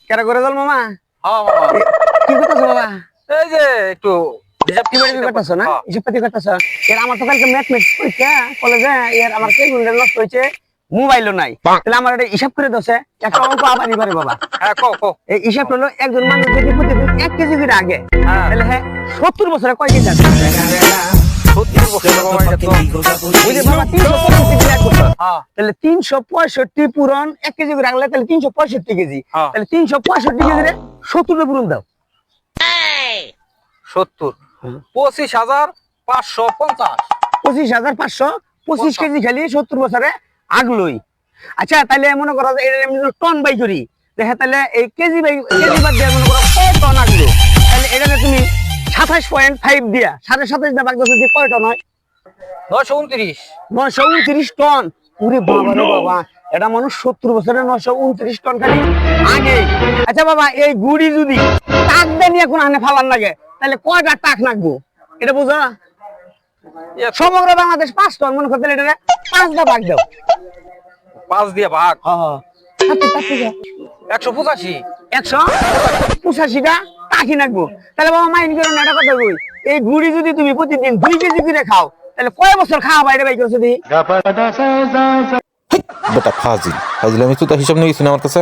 কেরা করে দল মামা হ্যাঁ মামা কি করতেছো বাবা? এই যে একটু হিসাব কি বাড়ি করতেছো না? হ্যাঁ। হিসাব পাতি করতেছো? এর আমার তো কালকে ম্যাথমেটিক্স পরীক্ষা কলেজে, এর আমার ক্যালকুলেটর নষ্ট হয়েছে, মোবাইলও নাই। তাহলে আমার এটা হিসাব করে দছে একটা অঙ্ক আবার নিবারে বাবা। হ্যাঁ কো এই হিসাব হলো একজন মানুষ যদি প্রতিদিন 1 কেজি করে আগে, হ্যাঁ। তাহলে হ্যাঁ 70 বছরে কয় কেজি আছে? 70 বছর বাবা এটা তো বুঝে বাবা 365 দিন এক বছর। হ্যাঁ তাহলে 365 পূরণ 1 কেজি করে রাখলে তাহলে 365 কেজি। হ্যাঁ। তাহলে 365 কেজি রে 70 পূরণ দাও। 70 25,550 25,525 কেজি খালি 70 বছরে আগলই। আচ্ছা তাহলে মনে করো যে এটা আমি যদি টন বাই করি, দেখে তাহলে এই কেজি বাদ দিয়ে মনে করো কয় টন আগলো, তাহলে এটা তুমি 27.5 দিয়া 27.5 না ভাগ দশে দিয়ে কয় টন হয়? 929 929 টন। ওরে বাবা রে বাবা, এটা মানুষ 70 বছরে 929 টন খালি আগে। আচ্ছা বাবা, এই গুড়ি যদি টাক দিয়ে নিয়ে কোন আনে ফালান লাগে, তাহলে কয়টা টাক লাগবো এটা বুঝো? সমগ্র বাংলাদেশ 5 টন, মনে করতে এটা 5টা ভাগ দাও। 5 দিয়ে ভাগ হ্যাঁ 185 185টা টাকি লাগবো। তাহলে বাবা মাইন্ড করো না, এটা কথা কই, এই গুড়ি যদি তুমি প্রতিদিন 2 কেজি করে খাও, তাহলে কয় বছর খাওয়া বাইরে বাই করছো দি? বেটা ফাজিল ফাজিল, আমি তো হিসাব নিয়ে গেছি না আমার কাছে।